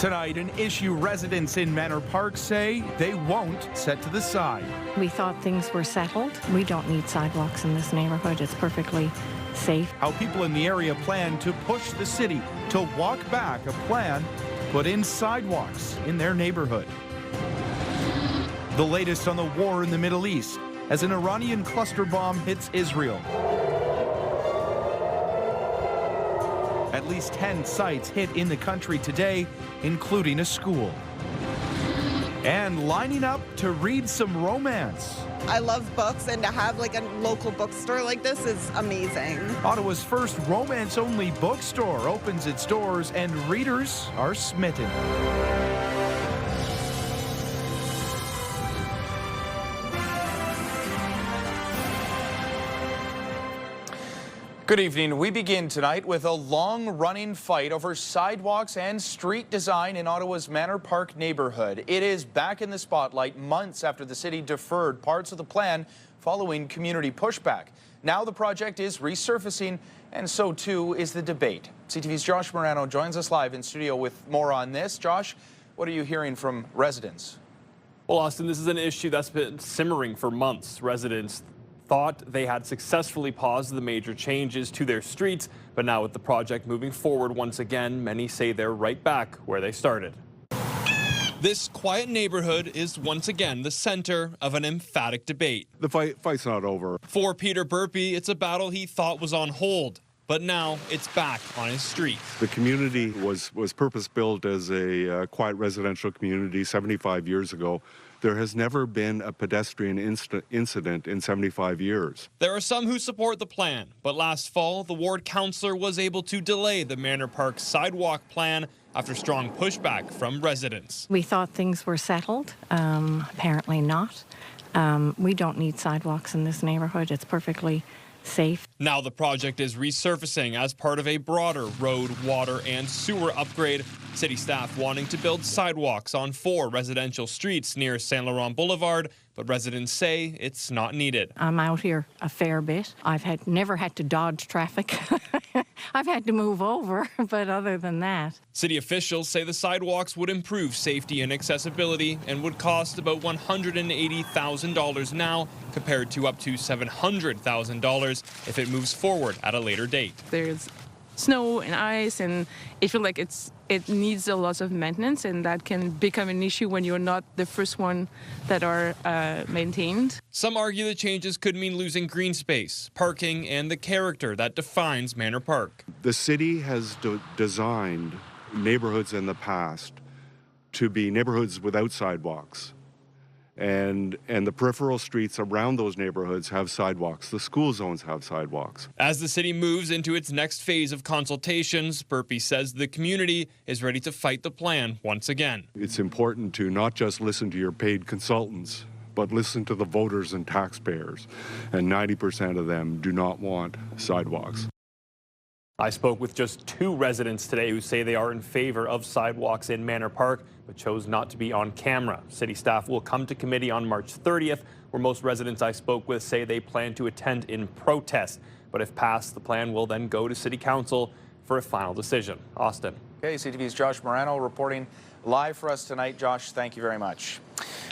Tonight, an issue residents in Manor Park say they won't set to the side. We thought things were settled. We don't need sidewalks in this neighborhood. It's perfectly safe. How people in the area plan to push the city to walk back a plan to put in sidewalks in their neighborhood. The latest on the war in the Middle East as an Iranian cluster bomb hits Israel. At least 10 sites hit in the country today, including a school. And lining up to read some romance. I love books, and to have like a local bookstore like this is amazing. Ottawa's first romance-only bookstore opens its doors, and readers are smitten. Good evening. We begin tonight with a long-running fight over sidewalks and street design in Ottawa's Manor Park neighborhood. It is back in the spotlight months after the city deferred parts of the plan following community pushback. Now the project is resurfacing, and so too is the debate. CTV's Josh Morano joins us live in studio with more on this. Josh, what are you hearing from residents? Well, Austin, this is an issue that's been simmering for months. Residents thought they had successfully paused the major changes to their streets, but now with the project moving forward once again, many say they're right back where they started. This quiet neighborhood is once again the center of an emphatic debate. The fight's not over. For Peter Burpee, it's a battle he thought was on hold, but now it's back on his street. The community was purpose-built as a quiet residential community 75 years ago. There has never been a pedestrian incident in 75 years. There are some who support the plan, but last fall, the ward councillor was able to delay the Manor Park sidewalk plan after strong pushback from residents. We thought things were settled. Apparently not. We don't need sidewalks in this neighborhood. It's perfectly safe. Now the project is resurfacing as part of a broader road, water, and sewer upgrade. City staff wanting to build sidewalks on 4 residential streets near St. Laurent Boulevard, but residents say it's not needed. I'm out here a fair bit. I've never had to dodge traffic. I've had to move over, but other than that. City officials say the sidewalks would improve safety and accessibility and would cost about $180,000 now, compared to up to $700,000 if it moves forward at a later date. There's snow and ice, and it feels like it needs a lot of maintenance, and that can become an issue when you're not the first one that are maintained. Some argue the changes could mean losing green space, parking, and the character that defines Manor Park. The city has designed neighborhoods in the past to be neighborhoods without sidewalks. And the peripheral streets around those neighborhoods have sidewalks. The school zones have sidewalks. As the city moves into its next phase of consultations, Burpee says the community is ready to fight the plan once again. It's important to not just listen to your paid consultants, but listen to the voters and taxpayers. And 90% of them do not want sidewalks. I spoke with just 2 residents today who say they are in favor of sidewalks in Manor Park, but chose not to be on camera. City staff will come to committee on March 30th, where most residents I spoke with say they plan to attend in protest. But if passed, the plan will then go to City Council for a final decision. Austin. Okay, CTV's Josh Morano reporting live for us tonight. Josh, thank you very much.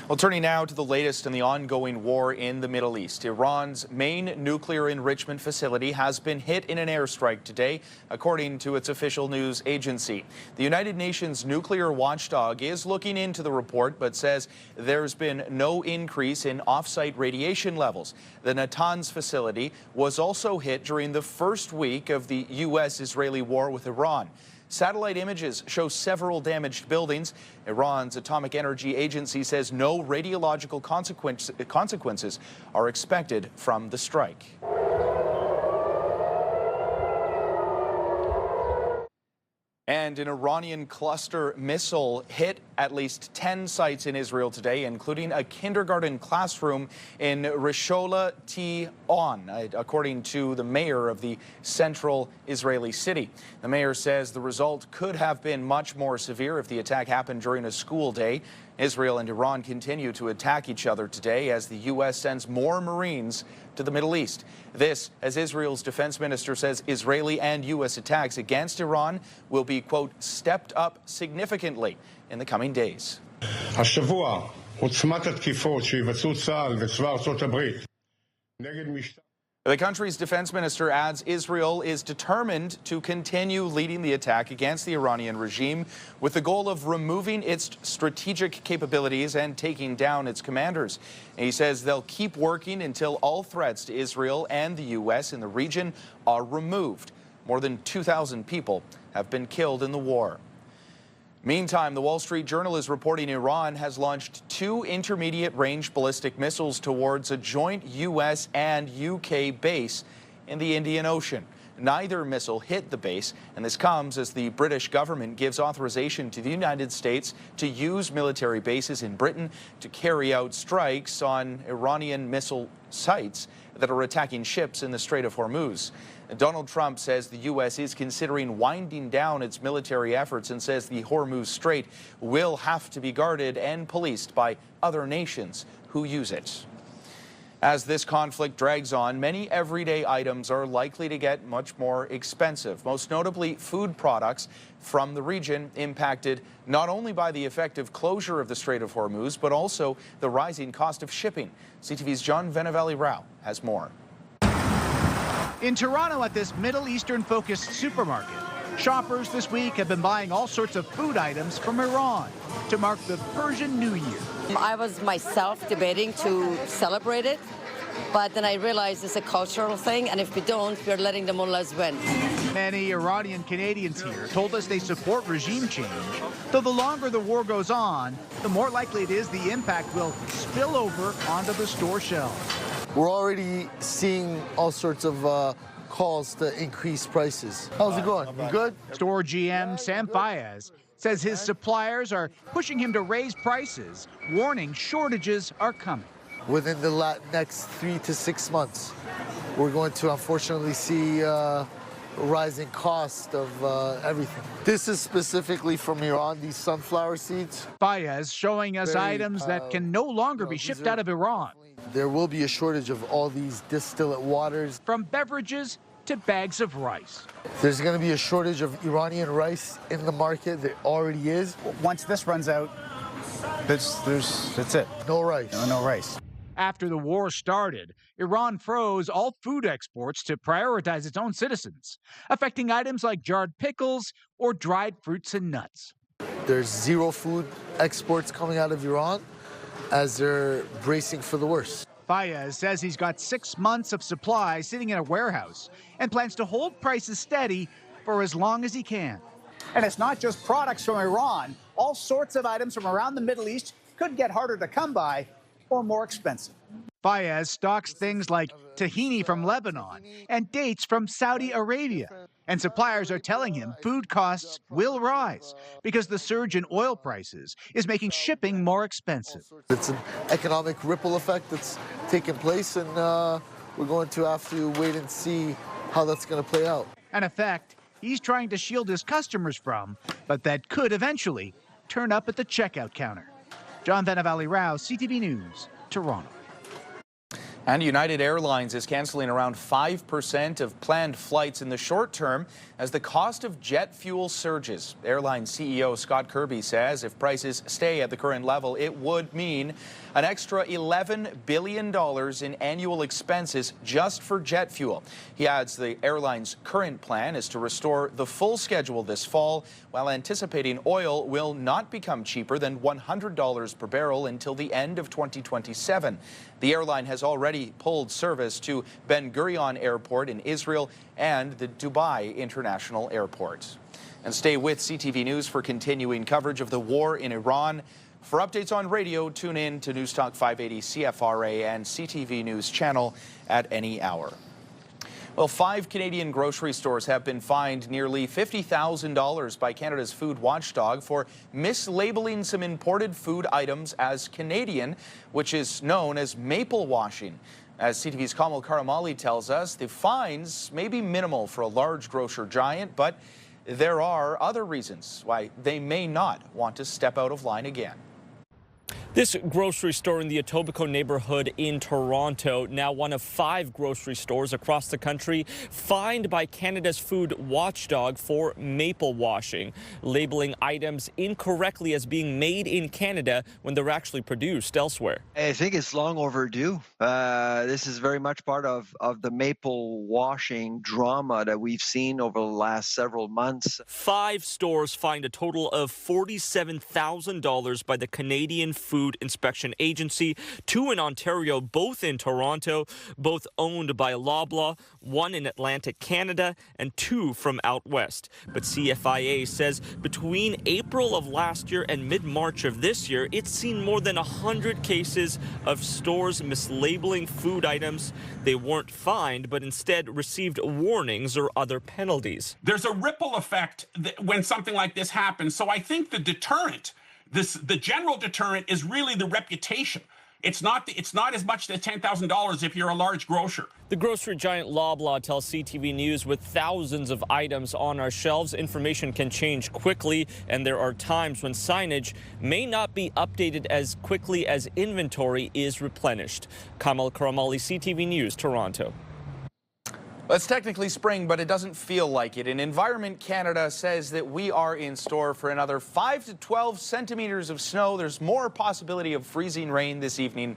Well, turning now to the latest in the ongoing war in the Middle East. Iran's main nuclear enrichment facility has been hit in an airstrike today, according to its official news agency. The United Nations nuclear watchdog is looking into the report, but says there's been no increase in off-site radiation levels. The Natanz facility was also hit during the first week of the U.S.-Israeli war with Iran. Satellite images show several damaged buildings. Iran's Atomic Energy Agency says no radiological consequences are expected from the strike. And an Iranian cluster missile hit at least 10 sites in Israel today, including a kindergarten classroom in Rishola T-On, according to the mayor of the central Israeli city. The mayor says the result could have been much more severe if the attack happened during a school day. Israel and Iran continue to attack each other today as the U.S. sends more Marines to the Middle East. This, as Israel's defense minister says, Israeli and U.S. attacks against Iran will be, quote, stepped up significantly in the coming days. השבוע עוצמת התקיפות שיבצעו צה"ל וצבא ארצות הברית נגד משטר The country's defense minister adds Israel is determined to continue leading the attack against the Iranian regime with the goal of removing its strategic capabilities and taking down its commanders. And he says they'll keep working until all threats to Israel and the U.S. in the region are removed. More than 2,000 people have been killed in the war. Meantime, the Wall Street Journal is reporting Iran has launched 2 intermediate-range ballistic missiles towards a joint U.S. and U.K. base in the Indian Ocean. Neither missile hit the base, and this comes as the British government gives authorization to the United States to use military bases in Britain to carry out strikes on Iranian missile sites that are attacking ships in the Strait of Hormuz. Donald Trump says the U.S. is considering winding down its military efforts and says the Hormuz Strait will have to be guarded and policed by other nations who use it. As this conflict drags on, many everyday items are likely to get much more expensive, most notably food products from the region impacted not only by the effective closure of the Strait of Hormuz, but also the rising cost of shipping. CTV's John Venevali-Rao has more. In Toronto at this Middle Eastern-focused supermarket, shoppers this week have been buying all sorts of food items from Iran to mark the Persian New Year. I was myself debating to celebrate it, but then I realized it's a cultural thing, and if we don't, we're letting the mullahs win. Many Iranian Canadians here told us they support regime change, though the longer the war goes on, the more likely it is the impact will spill over onto the store shelves. We're already seeing all sorts of calls to increase prices. How's it going? You good? Store GM Sam Fayez says his suppliers are pushing him to raise prices, warning shortages are coming. Within the next 3 to 6 months, we're going to unfortunately see a rising cost of everything. This is specifically from Iran, these sunflower seeds. Fayez showing us items that can no longer be shipped out of Iran. There will be a shortage of all these distillate waters. From beverages to bags of rice. There's going to be a shortage of Iranian rice in the market. There already is. Once this runs out, that's it. No rice. No rice. After the war started, Iran froze all food exports to prioritize its own citizens, affecting items like jarred pickles or dried fruits and nuts. There's zero food exports coming out of Iran as they're bracing for the worst. Fayez says he's got 6 months of supply sitting in a warehouse and plans to hold prices steady for as long as he can. And it's not just products from Iran. All sorts of items from around the Middle East could get harder to come by or more expensive. Fayez stocks things like tahini from Lebanon and dates from Saudi Arabia. And suppliers are telling him food costs will rise because the surge in oil prices is making shipping more expensive. It's an economic ripple effect that's taking place, and we're going to have to wait and see how that's going to play out. An effect he's trying to shield his customers from, but that could eventually turn up at the checkout counter. John Venevali-Rao, CTV News, Toronto. And United Airlines is canceling around 5% of planned flights in the short term as the cost of jet fuel surges. Airline CEO Scott Kirby says if prices stay at the current level, it would mean an extra $11 billion in annual expenses just for jet fuel. He adds the airline's current plan is to restore the full schedule this fall, while anticipating oil will not become cheaper than $100 per barrel until the end of 2027. The airline has already pulled service to Ben Gurion Airport in Israel and the Dubai International Airport. And stay with CTV News for continuing coverage of the war in Iran. For updates on radio, tune in to News Talk 580 CFRA and CTV News channel at any hour. Well, Well, 5 Canadian grocery stores have been fined nearly $50,000 by Canada's food watchdog for mislabeling some imported food items as Canadian, which is known as maple washing. As CTV's Kamal Karamali tells us, the fines may be minimal for a large grocer giant, but there are other reasons why they may not want to step out of line again. This grocery store in the Etobicoke neighborhood in Toronto, now one of 5 grocery stores across the country, fined by Canada's food watchdog for maple washing, labeling items incorrectly as being made in Canada when they're actually produced elsewhere. I think it's long overdue. This is very much part of the maple washing drama that we've seen over the last several months. 5 stores fined a total of $47,000 by the Canadian Food Inspection Agency, 2 in Ontario, both in Toronto, both owned by Loblaw, 1 in Atlantic Canada, and 2 from out west. But CFIA says between April of last year and mid-March of this year, it's seen more than 100 cases of stores mislabeling food items. They weren't fined, but instead received warnings or other penalties. There's a ripple effect when something like this happens. So I think the deterrent, the general deterrent, is really the reputation. It's not as much as $10,000 if you're a large grocer. The grocery giant Loblaw tells CTV News, with thousands of items on our shelves, information can change quickly, and there are times when signage may not be updated as quickly as inventory is replenished. Kamal Karamali, CTV News, Toronto. Well, it's technically spring, but it doesn't feel like it. And Environment Canada says that we are in store for another 5 to 12 centimeters of snow. There's more possibility of freezing rain this evening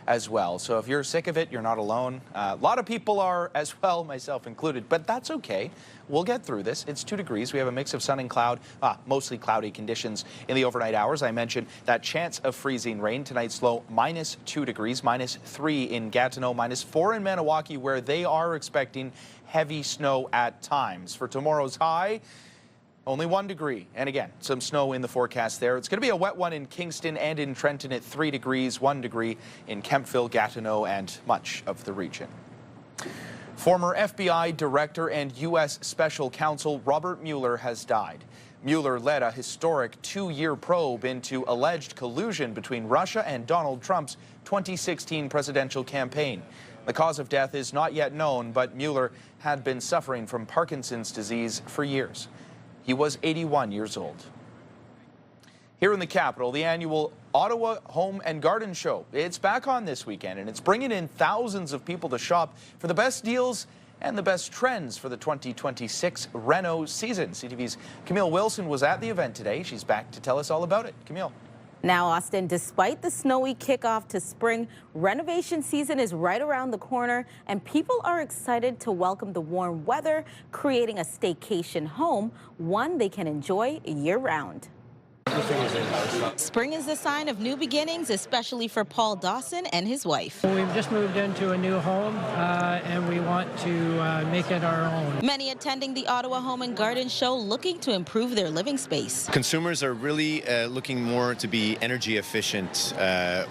as well. So if you're sick of it, you're not alone. A lot of people are as well, myself included, but that's okay. We'll get through this. It's 2 degrees. We have a mix of sun and cloud, mostly cloudy conditions in the overnight hours. I mentioned that chance of freezing rain. Tonight's low -2 degrees, -3 in Gatineau, -4 in Maniwaki, where they are expecting heavy snow at times. For tomorrow's high, only 1 degree. And again, some snow in the forecast there. It's going to be a wet one in Kingston and in Trenton at 3 degrees, 1 degree in Kemptville, Gatineau, and much of the region. Former FBI Director and U.S. Special Counsel Robert Mueller has died. Mueller led a historic 2-year probe into alleged collusion between Russia and Donald Trump's 2016 presidential campaign. The cause of death is not yet known, but Mueller had been suffering from Parkinson's disease for years. He was 81 years old. Here in the capital, the annual Ottawa Home and Garden Show. It's back on this weekend, and it's bringing in thousands of people to shop for the best deals and the best trends for the 2026 reno season. CTV's Camille Wilson was at the event today. She's back to tell us all about it. Camille. Now, Austin, despite the snowy kickoff to spring, renovation season is right around the corner, and people are excited to welcome the warm weather, creating a staycation home, one they can enjoy year-round. Spring is a sign of new beginnings, especially for Paul Dawson and his wife. We've just moved into a new home, and we want to make it our own. Many attending the Ottawa Home and Garden Show looking to improve their living space. Consumers are really looking more to be energy efficient,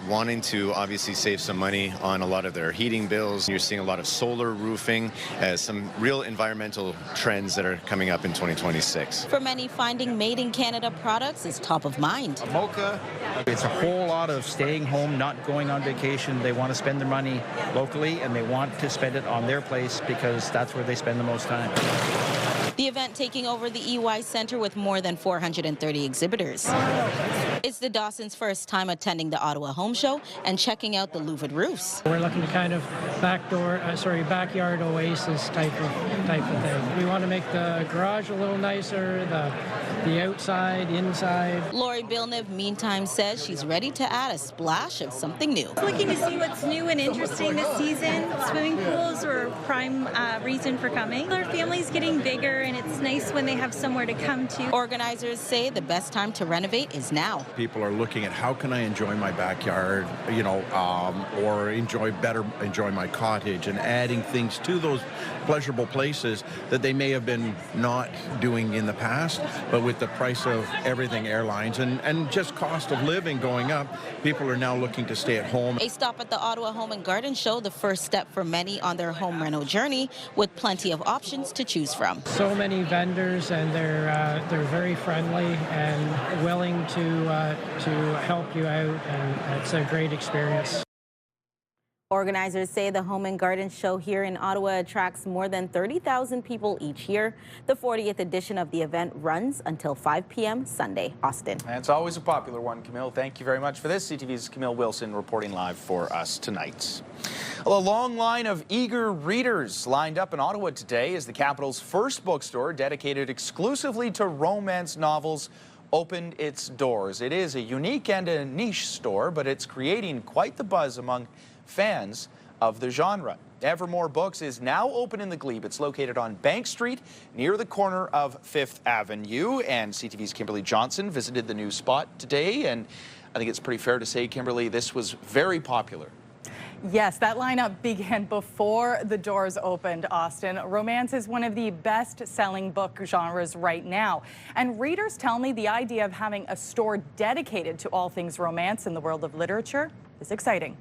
wanting to obviously save some money on a lot of their heating bills. You're seeing a lot of solar roofing, some real environmental trends that are coming up in 2026. For many, finding made in Canada products is top of mind. Mocha. It's a whole lot of staying home, not going on vacation. They want to spend their money locally, and they want to spend it on their place because that's where they spend the most time. The event taking over the EY Centre with more than 430 exhibitors. It's the Dawsons' first time attending the Ottawa Home Show and checking out the louvered roofs. We're looking to kind of backyard oasis type of thing. We want to make the garage a little nicer, the outside, inside. Lori Bilnev, meantime, says she's ready to add a splash of something new. Looking to see what's new and interesting this season. Swimming pools are a prime reason for coming. Our family's getting bigger, and it's nice when they have somewhere to come to. Organizers say the best time to renovate is now. People are looking at how can I enjoy my backyard, or enjoy my cottage, and adding things to those pleasurable places that they may have been not doing in the past. But with the price of everything, airlines, and just cost of living going up, people are now looking to stay at home. A stop at the Ottawa Home and Garden Show, the first step for many on their home reno journey, with plenty of options to choose from. So many vendors, and they're very friendly and willing to help you out, and it's a great experience. Organizers say the Home and Garden Show here in Ottawa attracts more than 30,000 people each year. The 40th edition of the event runs until 5 p.m. Sunday. Austin. And it's always a popular one, Camille. Thank you very much for this. CTV's Camille Wilson reporting live for us tonight. A long line of eager readers lined up in Ottawa today as the capital's first bookstore dedicated exclusively to romance novels opened its doors. It is a unique and a niche store, but it's creating quite the buzz among fans of the genre. Evermore Books is now open in the Glebe. It's located on Bank Street near the corner of 5th Avenue. And CTV's Kimberly Johnson visited the new spot today. And I think it's pretty fair to say, Kimberly, this was very popular. Yes, that lineup began before the doors opened, Austin. Romance is one of the best-selling book genres right now. And readers tell me the idea of having a store dedicated to all things romance in the world of literature is exciting.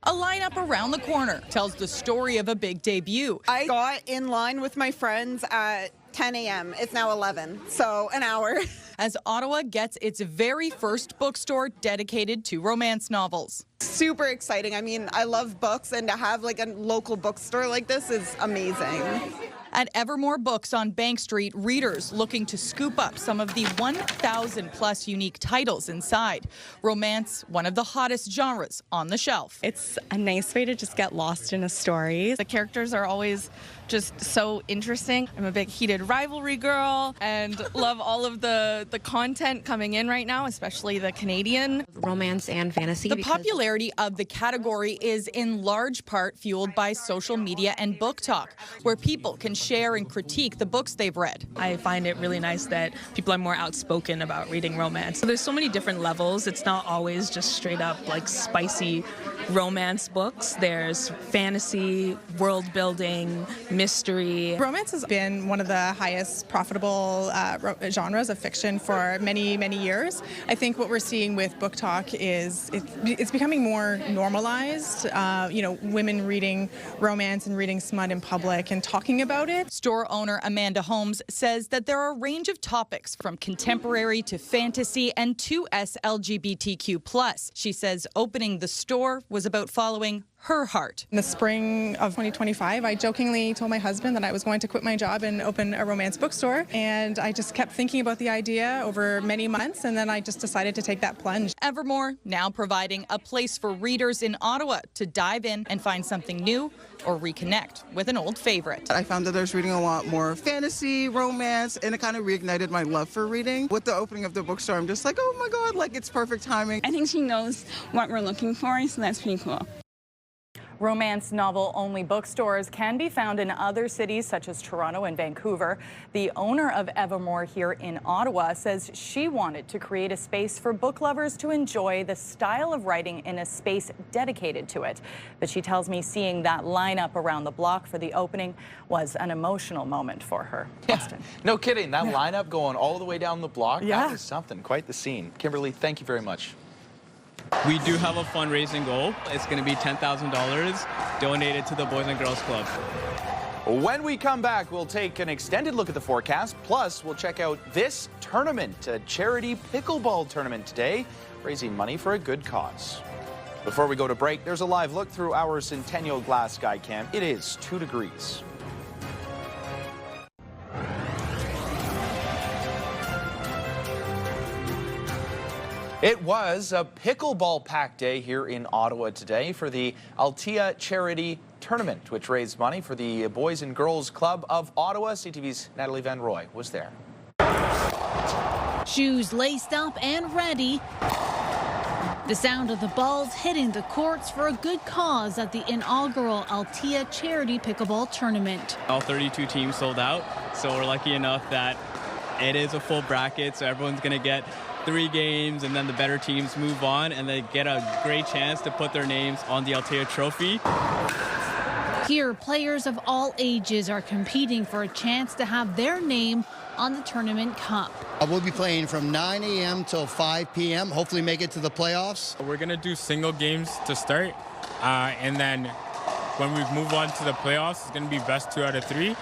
A lineup around the corner tells the story of a big debut. I got in line with my friends at 10 a.m. It's now 11, so an hour. As Ottawa gets its very first bookstore dedicated to romance novels. Super exciting. I mean, I love books, and to have like a local bookstore like this is amazing. At Evermore Books on Bank Street, readers looking to scoop up some of the 1,000+ unique titles inside. Romance, one of the hottest genres on the shelf. It's a nice way to just get lost in a story. The characters are always just so interesting. I'm a big heated rivalry girl and love all of the content coming in right now, especially the Canadian. Romance and fantasy. The popularity of the category is in large part fueled by social media and book talk, where people can share and critique the books they've read. I find it really nice that people are more outspoken about reading romance. So there's so many different levels. It's not always just straight up like spicy romance books. There's fantasy, world building, mystery. Romance has been one of the highest profitable genres of fiction for many, many years. I think what we're seeing with book talk is it's becoming more normalized. Women reading romance and reading smut in public and talking about it. Store owner Amanda Holmes says that there are a range of topics from contemporary to fantasy and to LGBTQ+. She says opening the store was about following her heart. In the spring of 2025, I jokingly told my husband that I was going to quit my job and open a romance bookstore, and I just kept thinking about the idea over many months, and then I just decided to take that plunge. Evermore now providing a place for readers in Ottawa to dive in and find something new or reconnect with an old favorite. I found that I was reading a lot more fantasy, romance, and it kind of reignited my love for reading. With the opening of the bookstore, I'm just like, oh my God, like it's perfect timing. I think she knows what we're looking for, so that's pretty cool. Romance novel-only bookstores can be found in other cities such as Toronto and Vancouver. The owner of Evermore here in Ottawa says she wanted to create a space for book lovers to enjoy the style of writing in a space dedicated to it. But she tells me seeing that lineup around the block for the opening was an emotional moment for her. Austin. No kidding. That lineup going all the way down the block, that was something. Quite the scene. Kimberly, thank you very much. We do have a fundraising goal. It's going to be $10,000 donated to the Boys and Girls Club. When we come back, we'll take an extended look at the forecast. Plus, we'll check out this tournament, a charity pickleball tournament today, raising money for a good cause. Before we go to break, there's a live look through our Centennial Glass Sky Cam. It is 2 degrees. It was a pickleball pack day here in Ottawa today for the Altea Charity Tournament, which raised money for the Boys and Girls Club of Ottawa. CTV's Natalie Van Roy was there. Shoes laced up and ready. The sound of the balls hitting the courts for a good cause at the inaugural Altea Charity Pickleball Tournament. All 32 teams sold out, so we're lucky enough that it is a full bracket, so everyone's going to get 3 games, and then the better teams move on, and they get a great chance to put their names on the Altea Trophy. Here, players of all ages are competing for a chance to have their name on the tournament cup. We'll be playing from 9 a.m. till 5 p.m., hopefully make it to the playoffs. We're going to do single games to start, and then when we move on to the playoffs, it's going to be best 2 out of 3.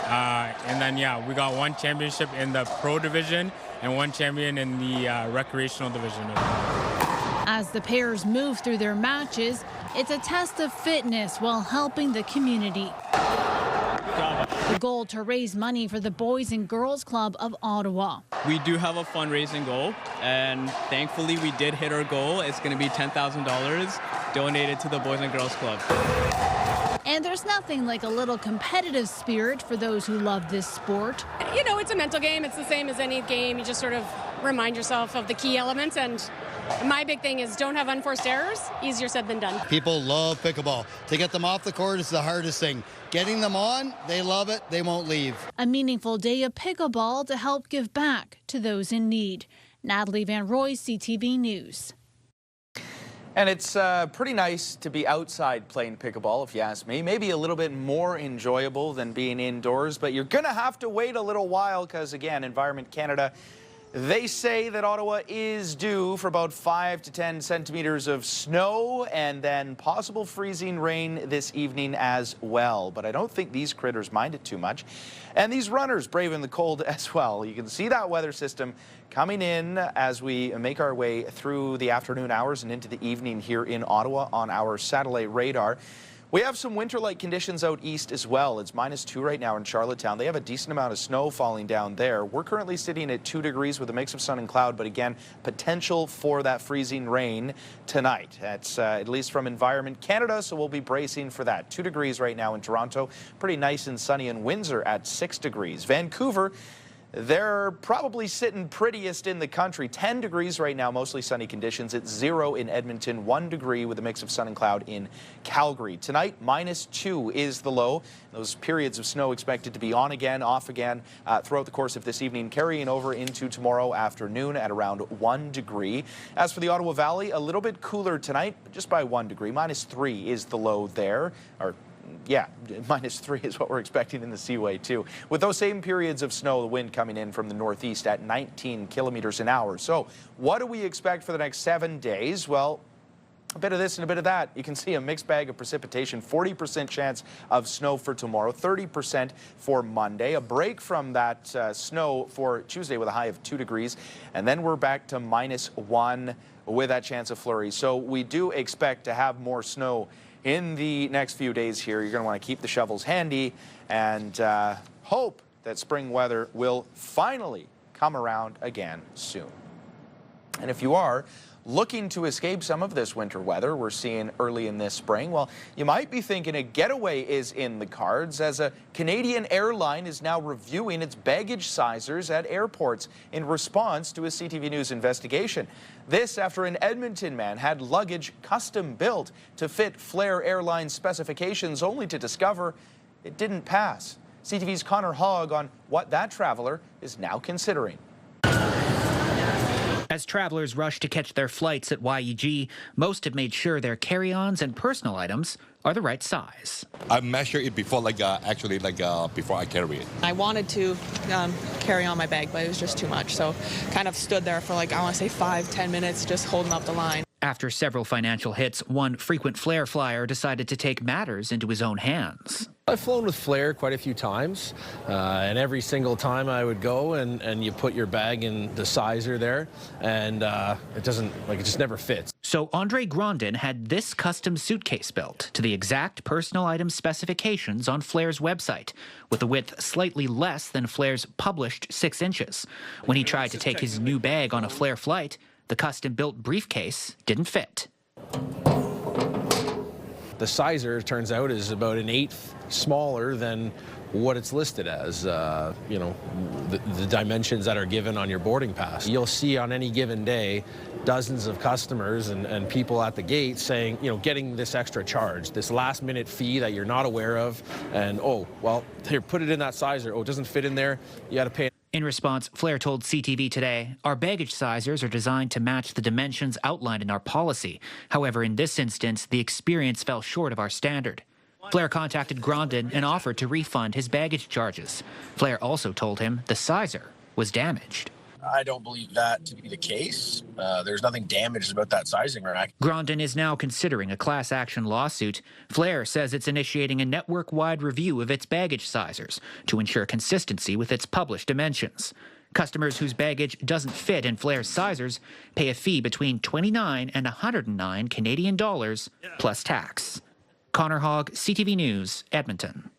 And then, yeah, we got 1 championship in the pro division and 1 champion in the recreational division. As the pairs move through their matches, it's a test of fitness while helping the community. The goal to raise money for the Boys and Girls Club of Ottawa. We do have a fundraising goal, and thankfully we did hit our goal. It's going to be $10,000 donated to the Boys and Girls Club. And there's nothing like a little competitive spirit for those who love this sport. You know, it's a mental game. It's the same as any game. You just sort of remind yourself of the key elements, and my big thing is don't have unforced errors. Easier said than done. People love pickleball. To get them off the court is the hardest thing. Getting them on, they love it. They won't leave. A meaningful day of pickleball to help give back to those in need. Natalie Van Roy, CTV News. And it's pretty nice to be outside playing pickleball, if you ask me. Maybe a little bit more enjoyable than being indoors, but you're going to have to wait a little while because, again, Environment Canada, they say that Ottawa is due for about 5 to 10 centimeters of snow and then possible freezing rain this evening as well. But I don't think these critters mind it too much. And these runners braving the cold as well. You can see that weather system coming in as we make our way through the afternoon hours and into the evening here in Ottawa on our satellite radar. We have some winter-like conditions out east as well. It's -2 right now in Charlottetown. They have a decent amount of snow falling down there. We're currently sitting at 2 degrees with a mix of sun and cloud, but again, potential for that freezing rain tonight. That's at least from Environment Canada, so we'll be bracing for that. 2 degrees right now in Toronto. Pretty nice and sunny in Windsor at 6 degrees. Vancouver, they're probably sitting prettiest in the country. 10 degrees right now, mostly sunny conditions. It's 0 in Edmonton, 1 degree with a mix of sun and cloud in Calgary. Tonight, -2 is the low. Those periods of snow expected to be on again, off again throughout the course of this evening, carrying over into tomorrow afternoon at around 1 degree. As for the Ottawa Valley, a little bit cooler tonight, just by 1 degree. -3 is the low there. Yeah, -3 is what we're expecting in the Seaway, too. With those same periods of snow, the wind coming in from the northeast at 19 kilometers an hour. So what do we expect for the next 7 days? Well, a bit of this and a bit of that. You can see a mixed bag of precipitation, 40% chance of snow for tomorrow, 30% for Monday. A break from that snow for Tuesday with a high of 2 degrees. And then we're back to -1 with that chance of flurries. So we do expect to have more snow in the next few days here. You're going to want to keep the shovels handy and hope that spring weather will finally come around again soon. And if you are looking to escape some of this winter weather we're seeing early in this spring, well, you might be thinking a getaway is in the cards, as a Canadian airline is now reviewing its baggage sizers at airports in response to a CTV News investigation. This after an Edmonton man had luggage custom built to fit Flair Airlines specifications, only to discover it didn't pass. CTV's Connor Hogg on what that traveler is now considering. As travelers rush to catch their flights at YEG, most have made sure their carry-ons and personal items are the right size. I measure it before, before I carry it. I wanted to carry on my bag, but it was just too much. So kind of stood there for I want to say 5-10 minutes, just holding up the line. After several financial hits, one frequent Flair flyer decided to take matters into his own hands. I've flown with Flair quite a few times, and every single time I would go and you put your bag in the sizer there, and it just never fits. So Andre Grandin had this custom suitcase built to the exact personal item specifications on Flair's website, with a width slightly less than Flair's published 6 inches. When he tried to take his new bag on a Flair flight, the custom-built briefcase didn't fit. The sizer, it turns out, is about 1/8 smaller than what it's listed as, the dimensions that are given on your boarding pass. You'll see on any given day dozens of customers and people at the gate saying, getting this extra charge, this last-minute fee that you're not aware of, and, oh, well, here, put it in that sizer. Oh, it doesn't fit in there. You got to pay. In response, Flair told CTV Today, "Our baggage sizers are designed to match the dimensions outlined in our policy. However, in this instance, the experience fell short of our standard." Flair contacted Grondin and offered to refund his baggage charges. Flair also told him the sizer was damaged. I don't believe that to be the case. There's nothing damaged about that sizing rack. Grondin is now considering a class action lawsuit. Flair says it's initiating a network-wide review of its baggage sizers to ensure consistency with its published dimensions. Customers whose baggage doesn't fit in Flair's sizers pay a fee between $29 and $109 Canadian dollars plus tax. Connor Hogg, CTV News, Edmonton.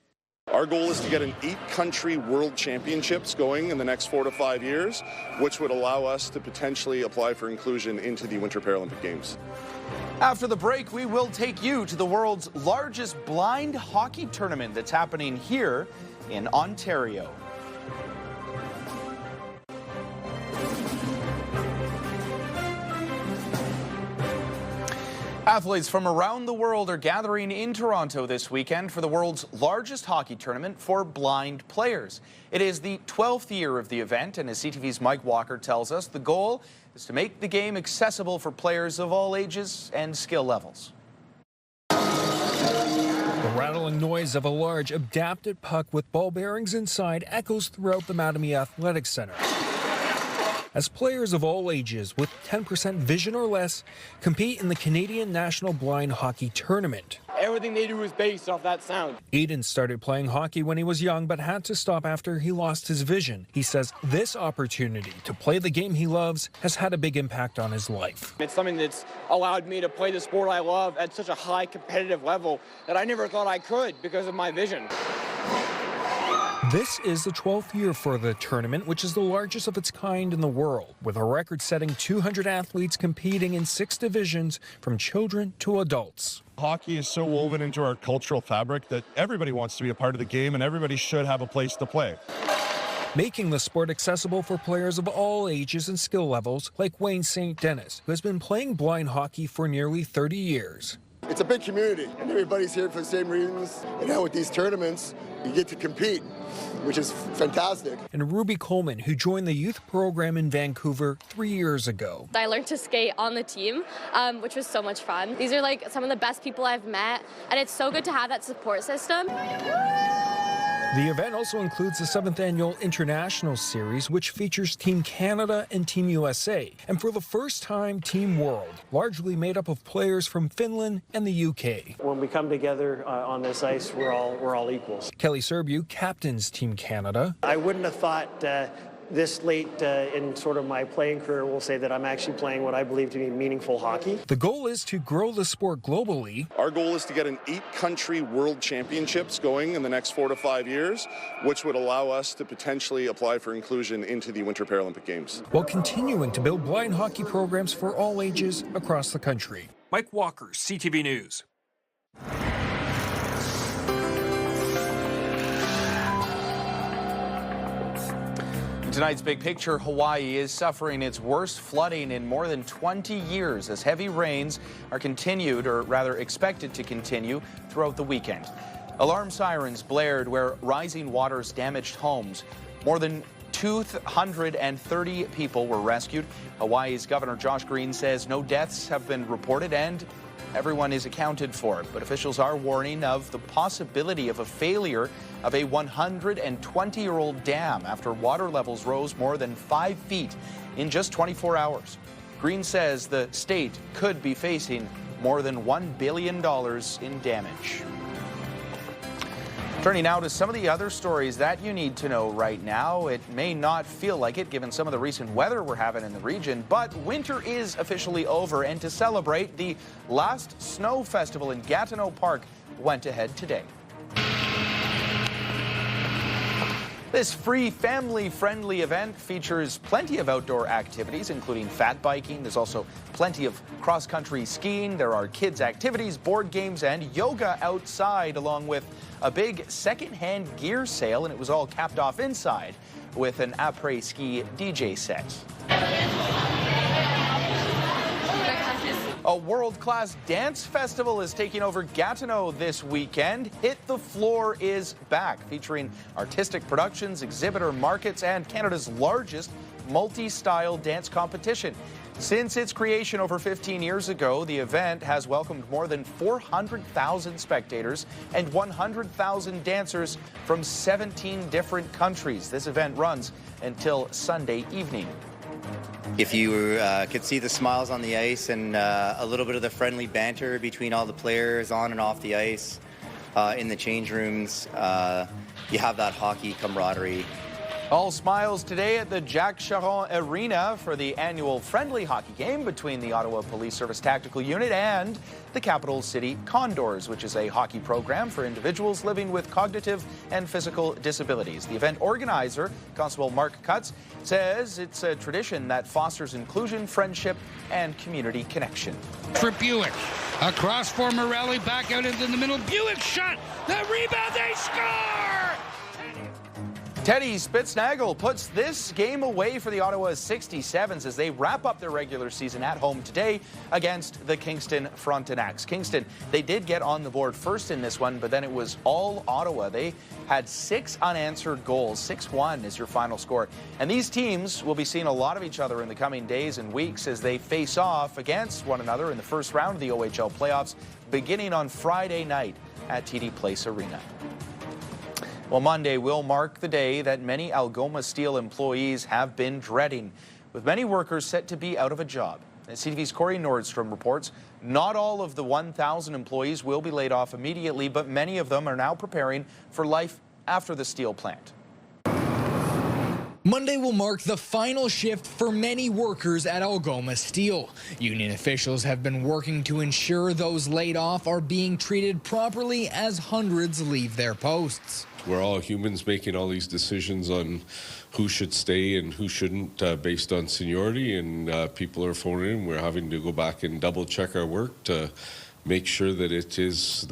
Our goal is to get an 8-country world championships going in the next 4 to 5 years, which would allow us to potentially apply for inclusion into the Winter Paralympic Games. After the break, we will take you to the world's largest blind hockey tournament that's happening here in Ontario. Athletes from around the world are gathering in Toronto this weekend for the world's largest hockey tournament for blind players. It is the 12th year of the event, and as CTV's Mike Walker tells us, the goal is to make the game accessible for players of all ages and skill levels. The rattling noise of a large adapted puck with ball bearings inside echoes throughout the Mattamy Athletic Centre, as players of all ages with 10% vision or less compete in the Canadian National Blind Hockey Tournament. Everything they do is based off that sound. Aiden started playing hockey when he was young, but had to stop after he lost his vision. He says this opportunity to play the game he loves has had a big impact on his life. It's something that's allowed me to play the sport I love at such a high competitive level that I never thought I could because of my vision. This is the 12th year for the tournament, which is the largest of its kind in the world, with a record-setting 200 athletes competing in 6 divisions from children to adults. Hockey is so woven into our cultural fabric that everybody wants to be a part of the game and everybody should have a place to play. Making the sport accessible for players of all ages and skill levels, like Wayne St. Dennis, who has been playing blind hockey for nearly 30 years. It's a big community, and everybody's here for the same reasons. And now with these tournaments, you get to compete, which is fantastic. And Ruby Coleman, who joined the youth program in Vancouver 3 years ago. I learned to skate on the team, which was so much fun. These are like some of the best people I've met, and it's so good to have that support system. The event also includes the 7th annual International Series, which features Team Canada and Team USA, and for the first time, Team World, largely made up of players from Finland and the UK. When we come together on this ice, we're all equals. Kelly Serbu captains Team Canada. I wouldn't have thought this late in sort of my playing career will say that I'm actually playing what I believe to be meaningful hockey. The goal is to grow the sport globally. Our goal is to get an 8-country world championships going in the next 4 to 5 years, which would allow us to potentially apply for inclusion into the Winter Paralympic Games, while continuing to build blind hockey programs for all ages across the country. Mike Walker, CTV News. Tonight's big picture, Hawaii is suffering its worst flooding in more than 20 years as heavy rains are continued, or rather expected to continue, throughout the weekend. Alarm sirens blared where rising waters damaged homes. More than 230 people were rescued. Hawaii's Governor Josh Green says no deaths have been reported and everyone is accounted for, but officials are warning of the possibility of a failure of a 120-year-old dam after water levels rose more than 5 feet in just 24 hours. Green says the state could be facing more than $1 billion in damage. Turning now to some of the other stories that you need to know right now. It may not feel like it given some of the recent weather we're having in the region, but winter is officially over, and to celebrate, the last snow festival in Gatineau Park went ahead today. This free, family-friendly event features plenty of outdoor activities, including fat biking. There's also plenty of cross-country skiing. There are kids' activities, board games, and yoga outside, along with a big second-hand gear sale, and it was all capped off inside with an après-ski DJ set. A world-class dance festival is taking over Gatineau this weekend. Hit the Floor is back, featuring artistic productions, exhibitor markets, and Canada's largest multi-style dance competition. Since its creation over 15 years ago, the event has welcomed more than 400,000 spectators and 100,000 dancers from 17 different countries. This event runs until Sunday evening. If you could see the smiles on the ice and a little bit of the friendly banter between all the players on and off the ice, in the change rooms, you have that hockey camaraderie. All smiles today at the Jacques Charon Arena for the annual friendly hockey game between the Ottawa Police Service Tactical Unit and the Capital City Condors, which is a hockey program for individuals living with cognitive and physical disabilities. The event organizer, Constable Mark Cutts, says it's a tradition that fosters inclusion, friendship, and community connection. For Buick, across for Morelli, back out into the middle. Buick shot, the rebound, they score! Teddy Spitznagel puts this game away for the Ottawa 67s as they wrap up their regular season at home today against the Kingston Frontenacs. Kingston, they did get on the board first in this one, but then it was all Ottawa. They had 6 unanswered goals. 6-1 is your final score. And these teams will be seeing a lot of each other in the coming days and weeks as they face off against one another in the first round of the OHL playoffs beginning on Friday night at TD Place Arena. Well, Monday will mark the day that many Algoma Steel employees have been dreading, with many workers set to be out of a job. As CTV's Corey Nordstrom reports, not all of the 1,000 employees will be laid off immediately, but many of them are now preparing for life after the steel plant. Monday will mark the final shift for many workers at Algoma Steel. Union officials have been working to ensure those laid off are being treated properly as hundreds leave their posts. We're all humans making all these decisions on who should stay and who shouldn't based on seniority, and people are phoning in. We're having to go back and double check our work to make sure that it is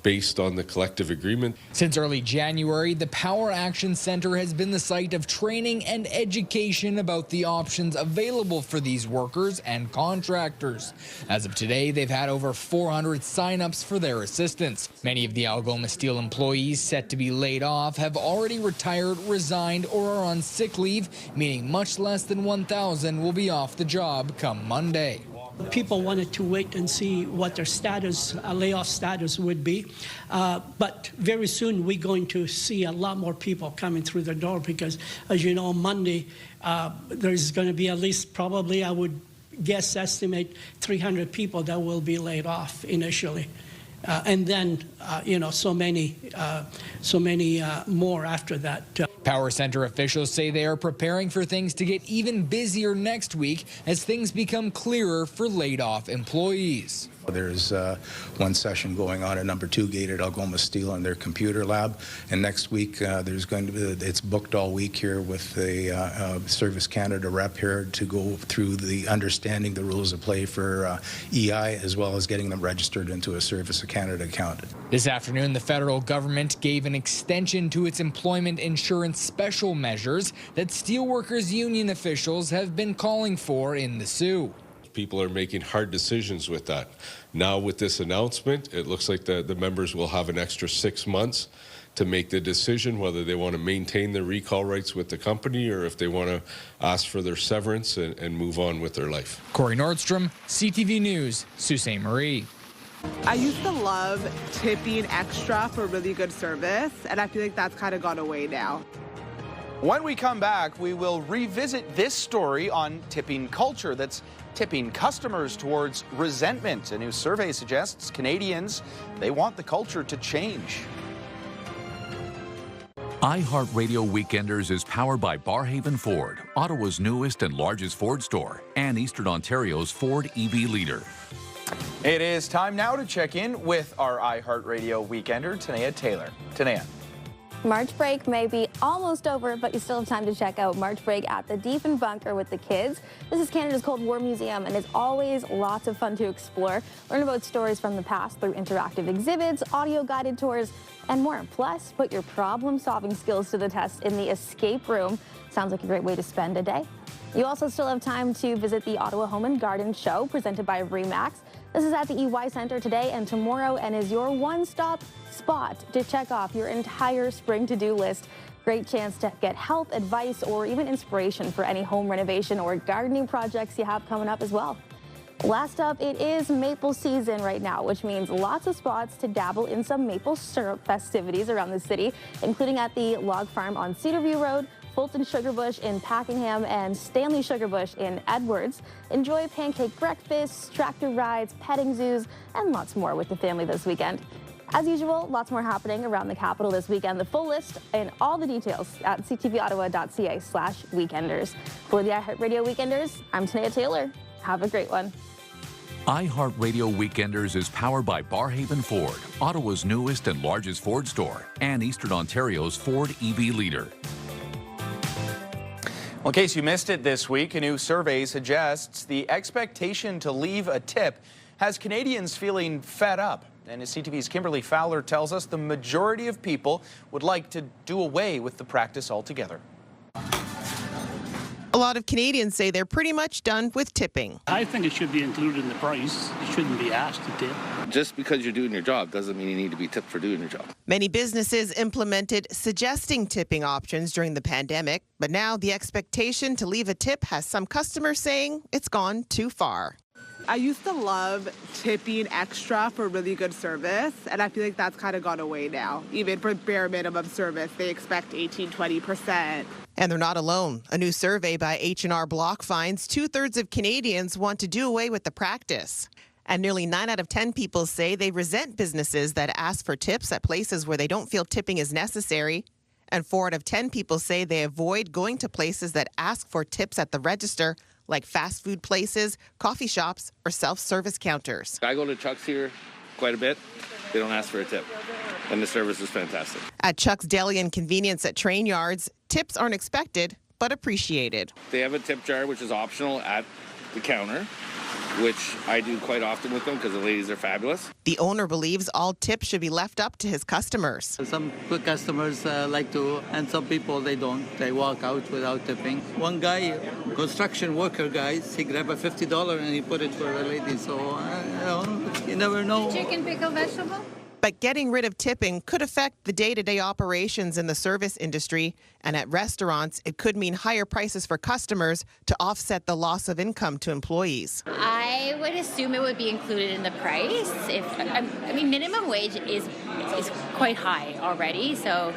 based on the collective agreement. Since early January, the Power Action Center has been the site of training and education about the options available for these workers and contractors. As of today, they've had over 400 sign-ups for their assistance. Many of the Algoma Steel employees set to be laid off have already retired, resigned, or are on sick leave, meaning much less than 1,000 will be off the job come Monday. People wanted to wait and see what their status, layoff status would be. But very soon we're going to see a lot more people coming through the door because, as you know, Monday there's going to be at least probably, I would guess, estimate 300 people that will be laid off initially. And then, so many more after that. Power Center officials say they are preparing for things to get even busier next week as things become clearer for laid-off employees. There's one session going on at number 2 gate at Algoma Steel in their computer lab, and next week there's going to be, it's booked all week here with the Service Canada rep here to go through the understanding the rules of play for EI, as well as getting them registered into a Service Canada account. This afternoon, the federal government gave an extension to its employment insurance special measures that steelworkers union officials have been calling for in the Sioux. People are making hard decisions with that. Now with this announcement, it looks like the members will have an extra 6 months to make the decision whether they want to maintain their recall rights with the company or if they want to ask for their severance and move on with their life. Corey Nordstrom, CTV News, Sault Ste. Marie. I used to love tipping extra for really good service, and I feel like that's kind of gone away now. When we come back, we will revisit this story on tipping culture that's tipping customers towards resentment. A new survey suggests Canadians, they want the culture to change. iHeartRadio Weekenders is powered by Barhaven Ford, Ottawa's newest and largest Ford store, and Eastern Ontario's Ford EV leader. It is time now to check in with our iHeartRadio Weekender, Tanea Taylor. Tanea. March break may be almost over, but you still have time to check out March break at the Deep Bunker with the kids. This is Canada's Cold War Museum, and it's always lots of fun to explore. Learn about stories from the past through interactive exhibits, audio-guided tours, and more. Plus, put your problem-solving skills to the test in the escape room. Sounds like a great way to spend a day. You also still have time to visit the Ottawa Home and Garden Show presented by RE/MAX. This is at the EY Centre today and tomorrow and is your one-stop spot to check off your entire spring to-do list. Great chance to get help, advice, or even inspiration for any home renovation or gardening projects you have coming up as well. Last up, it is maple season right now, which means lots of spots to dabble in some maple syrup festivities around the city, including at the Log Farm on Cedarview Road, Fulton Sugarbush in Packingham, and Stanley Sugarbush in Edwards. Enjoy pancake breakfasts, tractor rides, petting zoos, and lots more with the family this weekend. As usual, lots more happening around the capital this weekend. The full list and all the details at ctvottawa.ca/weekenders. For the iHeartRadio Weekenders, I'm Tanea Taylor. Have a great one. iHeartRadio Weekenders is powered by Barhaven Ford, Ottawa's newest and largest Ford store, and Eastern Ontario's Ford EV leader. Well, in case you missed it this week, a new survey suggests the expectation to leave a tip has Canadians feeling fed up. And as CTV's Kimberly Fowler tells us, the majority of people would like to do away with the practice altogether. A lot of Canadians say they're pretty much done with tipping. I think it should be included in the price. You shouldn't be asked to tip. Just because you're doing your job doesn't mean you need to be tipped for doing your job. Many businesses implemented suggesting tipping options during the pandemic, but now the expectation to leave a tip has some customers saying it's gone too far. I used to love tipping extra for really good service, and I feel like that's kind of gone away now. Even for bare minimum service, they expect 18-20%. And they're not alone. A new survey by H&R Block finds 2/3 of Canadians want to do away with the practice. And nearly 9 out of 10 people say they resent businesses that ask for tips at places where they don't feel tipping is necessary. And 4 out of 10 people say they avoid going to places that ask for tips at the register, like fast food places, coffee shops, or self-service counters. I go to Chuck's here quite a bit. They don't ask for a tip, and the service is fantastic. At Chuck's Deli and Convenience at train yards, tips aren't expected, but appreciated. They have a tip jar, which is optional at the counter, which I do quite often with them because the ladies are fabulous. The owner believes all tips should be left up to his customers. Some good customers like to, and some people they don't. They walk out without tipping. One guy, construction worker guys, he grabbed a $50 and he put it for a lady. So you never know. Chicken, pickle, vegetable? But getting rid of tipping could affect the day-to-day operations in the service industry, and at restaurants, it could mean higher prices for customers to offset the loss of income to employees. I would assume it would be included in the price. I mean, minimum wage is quite high already, so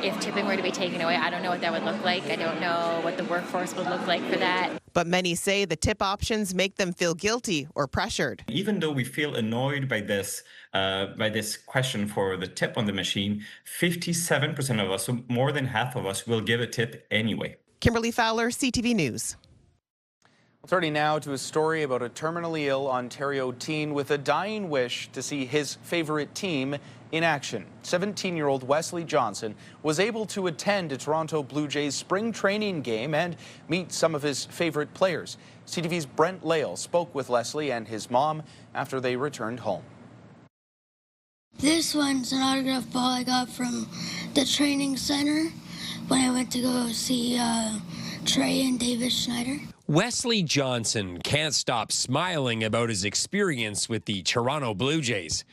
if tipping were to be taken away, I don't know what that would look like. I don't know what the workforce would look like for that. But many say the tip options make them feel guilty or pressured. Even though we feel annoyed by this question for the tip on the machine, 57% of us, so more than half of us, will give a tip anyway. Kimberly Fowler, CTV News. Turning now to a story about a terminally ill Ontario teen with a dying wish to see his favorite team in action. 17-year-old Wesley Johnson was able to attend a Toronto Blue Jays spring training game and meet some of his favorite players. CTV's Brent Lale spoke with Leslie and his mom after they returned home. This one's an autograph ball I got from the training center when I went to go see Trey and David Schneider. Wesley Johnson can't stop smiling about his experience with the Toronto Blue Jays.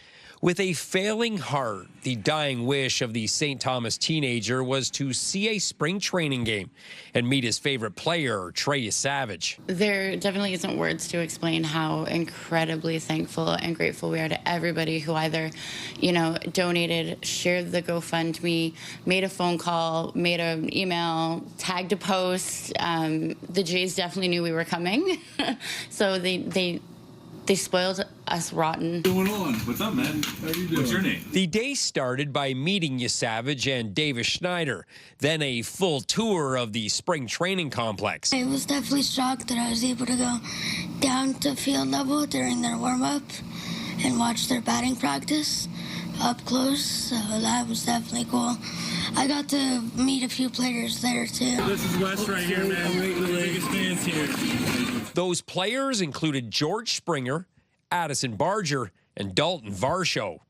With a failing heart, the dying wish of the St. Thomas teenager was to see a spring training game and meet his favorite player, Trey Savage. There definitely isn't words to explain how incredibly thankful and grateful we are to everybody who either, donated, shared the GoFundMe, made a phone call, made an email, tagged a post. The Jays definitely knew we were coming, so they spoiled us rotten. What's going on? What's up, man? How you doing? What's your name? The day started by meeting Savage and Davis Schneider, then a full tour of the spring training complex. I was definitely shocked that I was able to go down to field level during their warm-up and watch their batting practice up close, so that was definitely cool. I got to meet a few players there, too. This is Wes right here, man. We're the biggest fans here. Those players included George Springer, Addison Barger, and Dalton Varsho.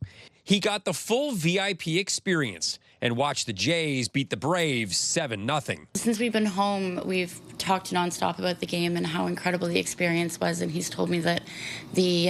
He got the full VIP experience and watched the Jays beat the Braves 7-0. Since we've been home, we've talked nonstop about the game and how incredible the experience was, and he's told me that the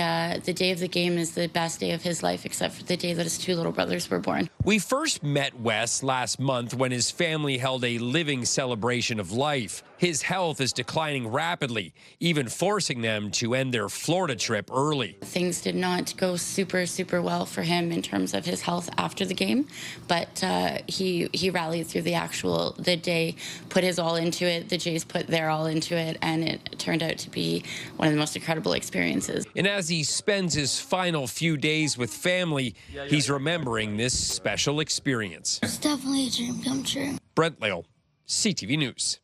day of the game is the best day of his life, except for the day that his 2 little brothers were born. We first met Wes last month when his family held a living celebration of life. His health is declining rapidly, even forcing them to end their Florida trip early. Things did not go super well for him in terms of his health after the game, but he rallied through the day, put his all into it. The Jays put their all into it, and it turned out to be one of the most incredible experiences. And as he spends his final few days with family, he's remembering this special experience. It's definitely a dream come true. Brent Lale, CTV News.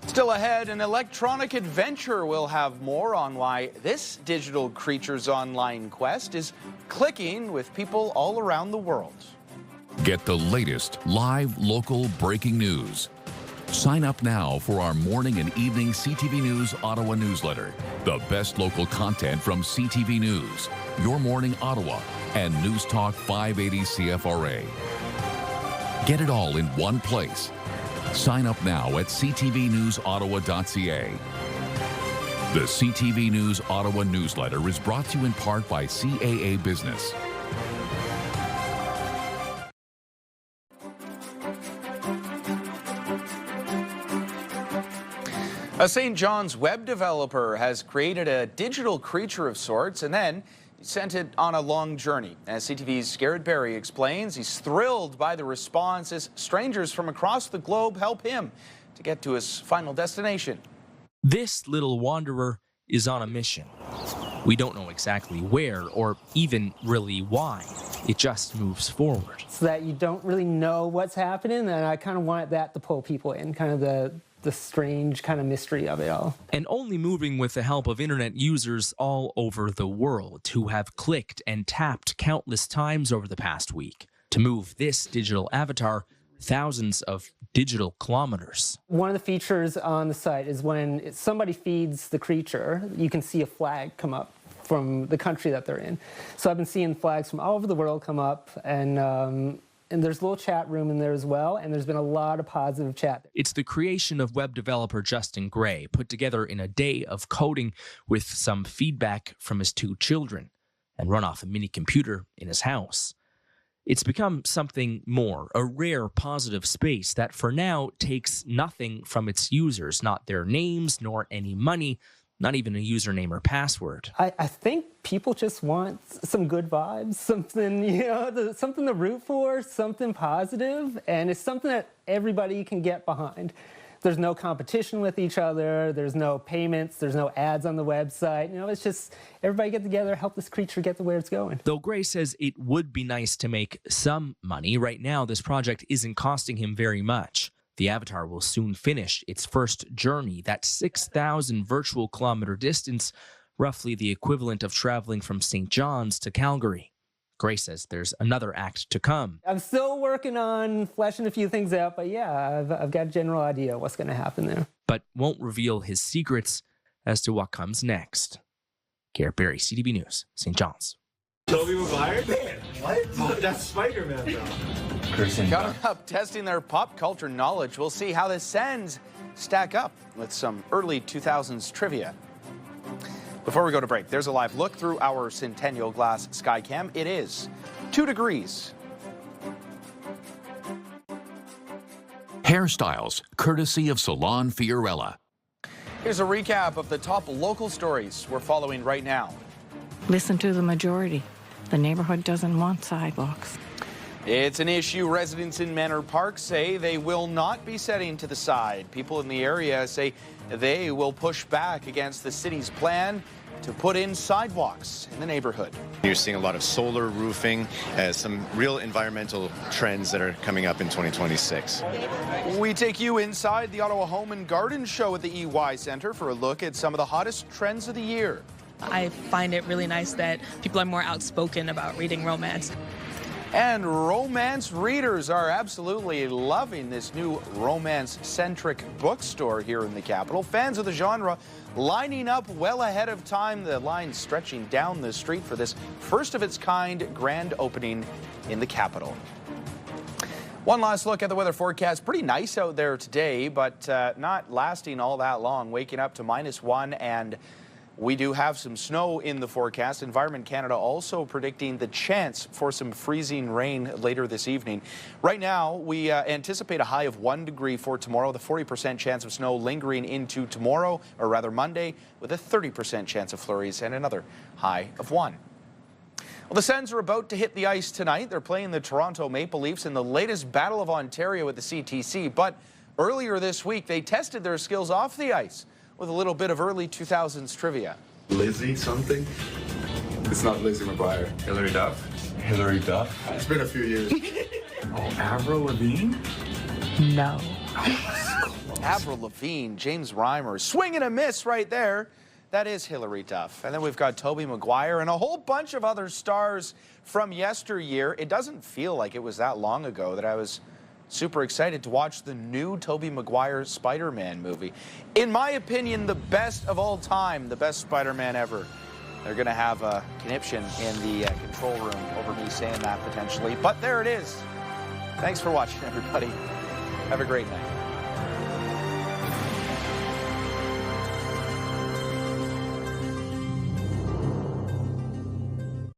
Still ahead, an electronic adventure. We'll have more on why this digital creature's online quest is clicking with people all around the world. Get the latest live local breaking news. Sign up now for our morning and evening CTV News Ottawa newsletter. The best local content from CTV News, Your Morning Ottawa, and News Talk 580 CFRA. Get it all in one place. Sign up now at ctvnewsottawa.ca. The CTV News Ottawa newsletter is brought to you in part by CAA Business. A St. John's web developer has created a digital creature of sorts and then sent it on a long journey. As CTV's Garrett Berry explains, he's thrilled by the response as strangers from across the globe help him to get to his final destination. This little wanderer is on a mission. We don't know exactly where or even really why. It just moves forward. So that you don't really know what's happening, and I kind of wanted that to pull people in, kind of the strange kind of mystery of it all. And only moving with the help of internet users all over the world who have clicked and tapped countless times over the past week. To move this digital avatar thousands of digital kilometers. One of the features on the site is when somebody feeds the creature, you can see a flag come up from the country that they're in. So I've been seeing flags from all over the world come up, and there's a little chat room in there as well, and there's been a lot of positive chat. It's the creation of web developer Justin Gray, put together in a day of coding with some feedback from his 2 children, and run off a mini computer in his house. It's become something more, a rare positive space that for now takes nothing from its users, not their names, nor any money, not even a username or password. I think people just want some good vibes, something, something to root for, something positive, and it's something that everybody can get behind. There's no competition with each other, there's no payments, there's no ads on the website. It's just everybody get together, help this creature get to where it's going. Though Gray says it would be nice to make some money, right now this project isn't costing him very much. The avatar will soon finish its first journey, that 6,000 virtual kilometer distance, roughly the equivalent of traveling from St. John's to Calgary. Gray says there's another act to come. I'm still working on fleshing a few things out, but yeah, I've got a general idea what's going to happen there. But won't reveal his secrets as to what comes next. Garrett Berry, CTV News, St. John's. Tobey Maguire? Man, what? That's Spider-Man, bro. Coming up, testing their pop culture knowledge. We'll see how the Sens stack up with some early 2000s trivia. Before we go to break, there's a live look through our Centennial Glass Skycam. It is 2 degrees. Hairstyles, courtesy of Salon Fiorella. Here's a recap of the top local stories we're following right now. Listen to the majority. The neighborhood doesn't want sidewalks. It's an issue residents in Manor Park say they will not be setting to the side. People in the area say they will push back against the city's plan to put in sidewalks in the neighborhood. You're seeing a lot of solar roofing, some real environmental trends that are coming up in 2026. We take you inside the Ottawa Home and Garden Show at the EY Centre for a look at some of the hottest trends of the year. I find it really nice that people are more outspoken about reading romance. And romance readers are absolutely loving this new romance-centric bookstore here in the capital. Fans of the genre lining up well ahead of time, the line stretching down the street for this first-of-its-kind grand opening in the capital. One last look at the weather forecast. Pretty nice out there today, but not lasting all that long. Waking up to -1, and we do have some snow in the forecast. Environment Canada also predicting the chance for some freezing rain later this evening. Right now, we anticipate a high of 1 degree for tomorrow, the 40% chance of snow lingering into tomorrow, or rather Monday, with a 30% chance of flurries and another high of 1. Well, the Sens are about to hit the ice tonight. They're playing the Toronto Maple Leafs in the latest Battle of Ontario at the CTC. But earlier this week, they tested their skills off the ice with a little bit of early 2000s trivia. Lizzie something? It's not Lizzie McGuire. Hillary Duff? Hillary Duff? It's been a few years. Oh, Avril Lavigne? No. Avril Lavigne, James Reimer, swing and a miss right there. That is Hillary Duff. And then we've got Tobey Maguire and a whole bunch of other stars from yesteryear. It doesn't feel like it was that long ago that I was super excited to watch the new Tobey Maguire Spider-Man movie. In my opinion, the best of all time, the best Spider-Man ever. They're going to have a conniption in the control room over me saying that potentially. But there it is. Thanks for watching, everybody. Have a great night.